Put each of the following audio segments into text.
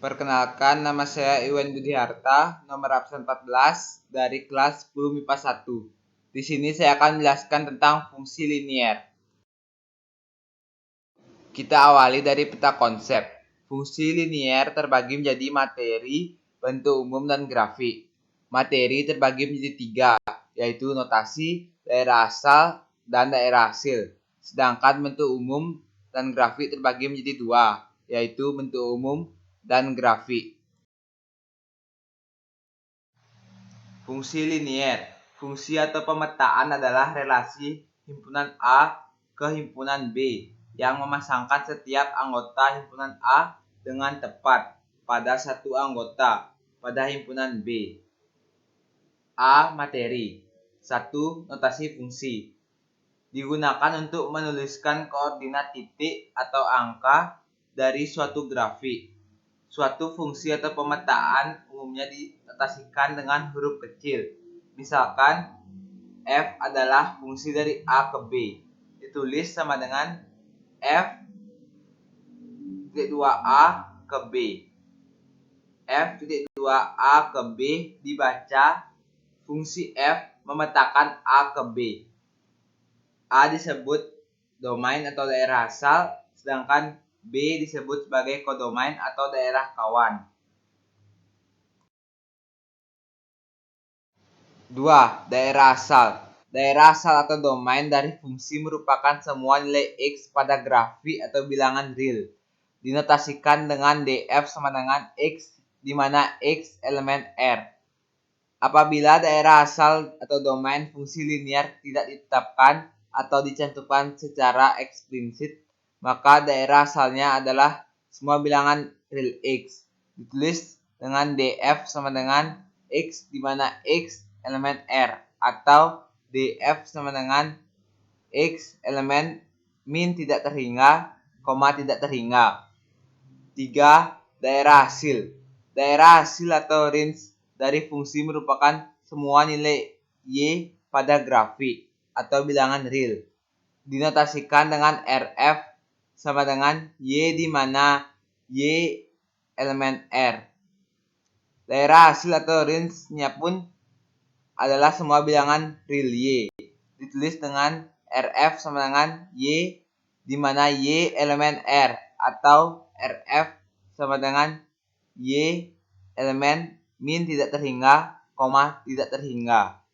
Perkenalkan, nama saya Iwan Budiharta, nomor absen 14 dari kelas 10 MIPA 1. Di sini saya akan menjelaskan tentang fungsi linier. Kita awali dari peta konsep. Fungsi linier terbagi menjadi materi, bentuk umum, dan grafik. Materi terbagi menjadi 3, yaitu notasi, daerah asal, dan daerah hasil. Sedangkan bentuk umum dan grafik terbagi menjadi 2, yaitu bentuk umum dan grafik. Fungsi linier. Fungsi atau pemetaan adalah relasi himpunan A ke himpunan B yang memasangkan setiap anggota himpunan A dengan tepat pada satu anggota pada himpunan B. A. Materi. 1. Notasi fungsi. Digunakan untuk menuliskan koordinat titik atau angka dari suatu grafik. Suatu fungsi atau pemetaan umumnya dinotasikan dengan huruf kecil. Misalkan, f adalah fungsi dari A ke B. Ditulis sama dengan f 2A ke B. f 2A ke B dibaca fungsi f memetakan A ke B. A disebut domain atau daerah asal, sedangkan B disebut sebagai kodomain atau daerah kawan. 2. Daerah asal. Daerah asal atau domain dari fungsi merupakan semua nilai X pada grafik atau bilangan real. Dinotasikan dengan df sama dengan X, di mana X elemen R. Apabila daerah asal atau domain fungsi linier tidak ditetapkan atau dicantumkan secara eksplisit, maka daerah asalnya adalah semua bilangan real X. Ditulis dengan df sama dengan X, di mana X elemen R, atau df sama dengan X elemen min tidak terhingga, koma tidak terhingga. 3. Daerah hasil. Daerah hasil atau range dari fungsi merupakan semua nilai Y pada grafik atau bilangan real. Dinotasikan dengan RF sama dengan Y, di mana Y elemen R. Daerah hasil atau range-nya pun adalah semua bilangan real Y. Ditulis dengan RF sama dengan Y, di mana Y elemen R, atau RF sama dengan Y elemen min tidak terhingga, koma tidak terhingga.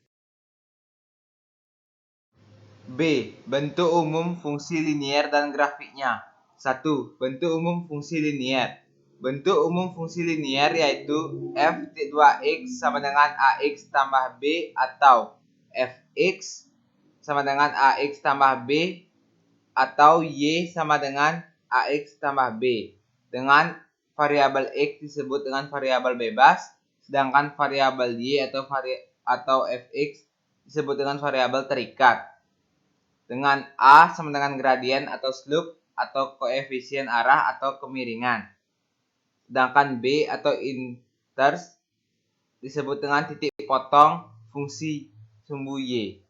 B. Bentuk umum fungsi linier dan grafiknya. 1. Bentuk umum fungsi linier. Bentuk umum fungsi linier yaitu f(2x) sama dengan ax tambah b, atau fx sama dengan ax tambah b, atau y sama dengan ax tambah b. Dengan variabel x disebut dengan variabel bebas, sedangkan variabel y atau fx disebut dengan variabel terikat. Dengan A sama dengan gradien atau slope atau koefisien arah atau kemiringan. Sedangkan B atau inters disebut dengan titik potong fungsi sumbu Y.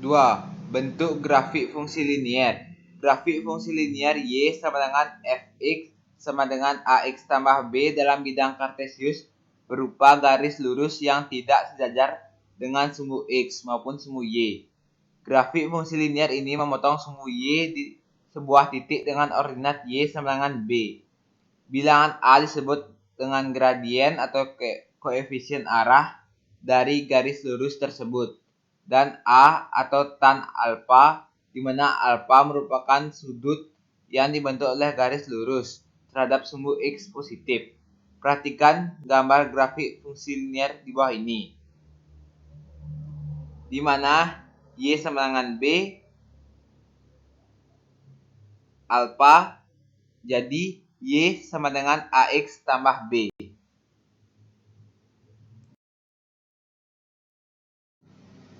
2. Bentuk grafik fungsi linier. Grafik fungsi linier Y sama dengan Fx sama dengan Ax tambah B dalam bidang kartesius berupa garis lurus yang tidak sejajar dengan sumbu X maupun sumbu Y. Grafik fungsi linier ini memotong sumbu Y di sebuah titik dengan ordinat Y sama dengan B. Bilangan A disebut dengan gradien atau koefisien arah dari garis lurus tersebut, dan A atau tan alfa, di mana alfa merupakan sudut yang dibentuk oleh garis lurus terhadap sumbu X positif. Perhatikan gambar grafik fungsi linier di bawah ini, di mana Y sama dengan B, alfa, jadi Y sama dengan AX tambah B.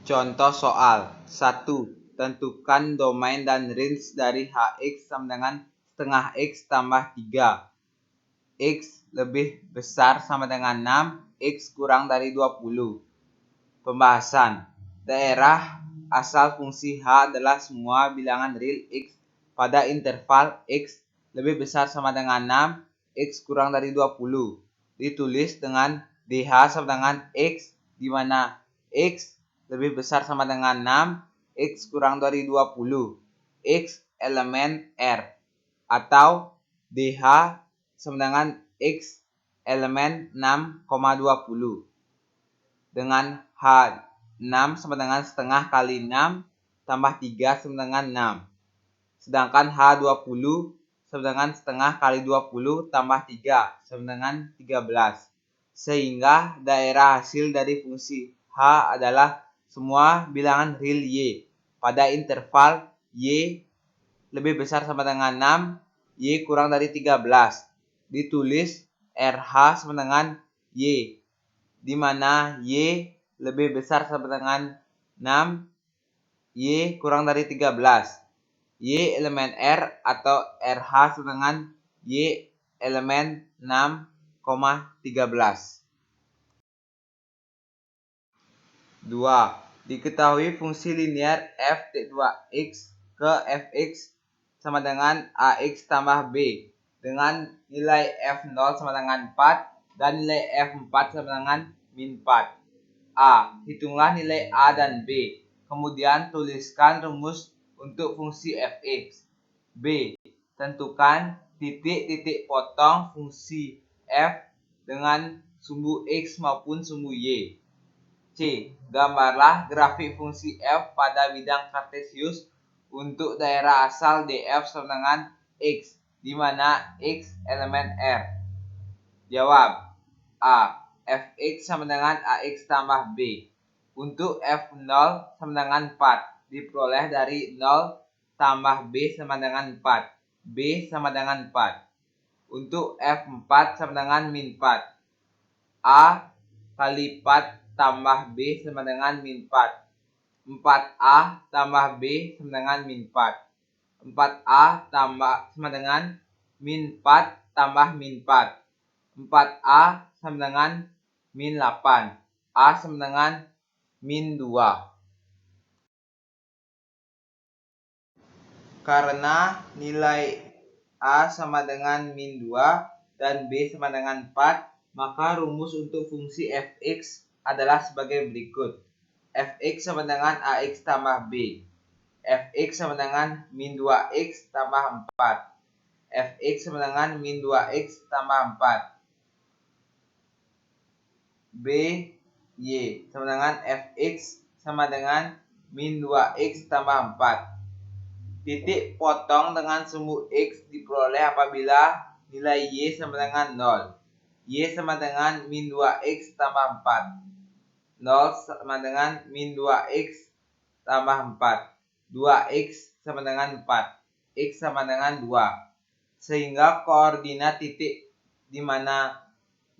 Contoh soal 1. Tentukan domain dan range dari Hx sama dengan setengah X tambah 3. X lebih besar sama dengan 6, X kurang dari 20. Pembahasan. Daerah asal fungsi H adalah semua bilangan real X pada interval X lebih besar sama dengan 6, X kurang dari 20. Ditulis dengan DH sama dengan X, di mana X lebih besar sama dengan 6, X kurang dari 20. X elemen R. Atau DH sama dengan X elemen 6,20. Dengan H6 sama dengan setengah kali 6 tambah 3 sama dengan 6. Sedangkan H20 sama dengan setengah kali 20 tambah 3 sama dengan 13. Sehingga daerah hasil dari fungsi H adalah semua bilangan real Y pada interval Y lebih besar sama dengan 6, Y kurang dari 13. Ditulis RH sama dengan Y, di mana Y lebih besar sama dengan 6, Y kurang dari 13. Y elemen R atau RH sama dengan Y elemen 6,13. 2. Diketahui fungsi linear f T2x ke fx sama dengan ax tambah b dengan nilai f0 sama dengan 4 dan nilai f4 sama dengan min 4. A. Hitunglah nilai a dan b. Kemudian tuliskan rumus untuk fungsi fx. B. Tentukan titik-titik potong fungsi f dengan sumbu x maupun sumbu y. C. Gambarlah grafik fungsi f pada bidang kartesius untuk daerah asal df sama dengan x, di mana x elemen R. Jawab A. Fx sama dengan ax tambah b. Untuk f0 sama dengan 4 diperoleh dari 0 tambah b sama dengan 4. B sama dengan 4. Untuk f4 sama dengan min 4. A kali 4 tambah B sama dengan min 4. 4A tambah B sama dengan min 4. 4A sama dengan min 4 tambah min 4. 4A sama dengan min 8. A sama dengan min 2. Karena nilai A sama dengan min 2 dan B sama dengan 4, maka rumus untuk fungsi fx adalah sebagai berikut. Fx sama dengan ax tambah b. Fx sama dengan min 2x tambah 4. Fx sama dengan min 2x tambah 4. B, y sama dengan fx sama dengan min 2x tambah 4. Titik potong dengan sumbu x diperoleh apabila nilai y sama dengan 0. Y sama dengan min 2x tambah 4. 0 sama dengan min 2x tambah 4. 2x sama dengan 4. X sama dengan 2. Sehingga koordinat titik di mana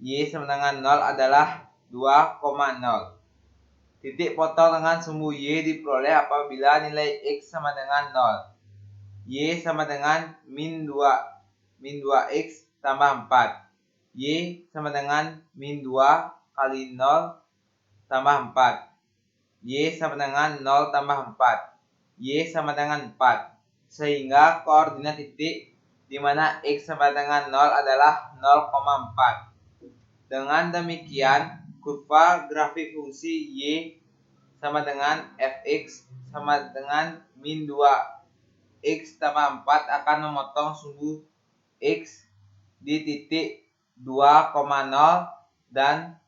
y sama dengan 0 adalah 2,0. Titik potong dengan sumbu y diperoleh apabila nilai x sama dengan 0. Y sama dengan min 2x tambah 4. Y sama dengan min 2 kali 0 tambah 4. Y sama dengan 0 tambah 4. Y sama dengan 4. Sehingga koordinat titik di mana x sama dengan 0 adalah 0,4. Dengan demikian, kurva grafik fungsi y sama dengan fx sama dengan min 2 x tambah 4 akan memotong sumbu x di titik 2,0 dan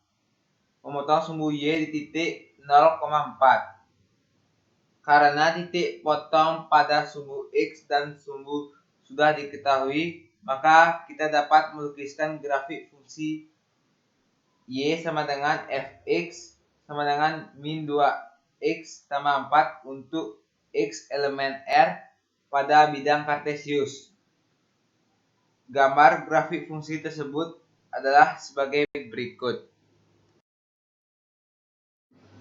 memotong sumbu y di titik 0,4. Karena titik potong pada sumbu x dan sumbu sudah diketahui, maka kita dapat melukiskan grafik fungsi y sama dengan fx sama dengan min 2x tambah 4 untuk x elemen R pada bidang kartesius. Gambar grafik fungsi tersebut adalah sebagai berikut.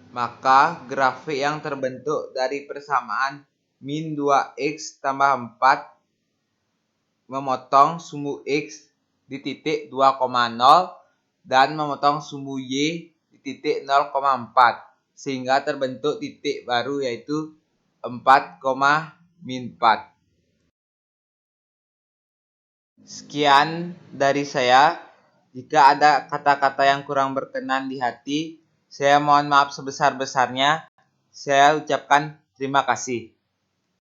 Maka grafik yang terbentuk dari persamaan min 2x tambah 4 memotong sumbu x di titik 2,0 dan memotong sumbu y di titik 0,4 sehingga terbentuk titik baru yaitu 4, min 4. Sekian dari saya. Jika ada kata-kata yang kurang berkenan di hati, saya mohon maaf sebesar-besarnya. Saya ucapkan terima kasih.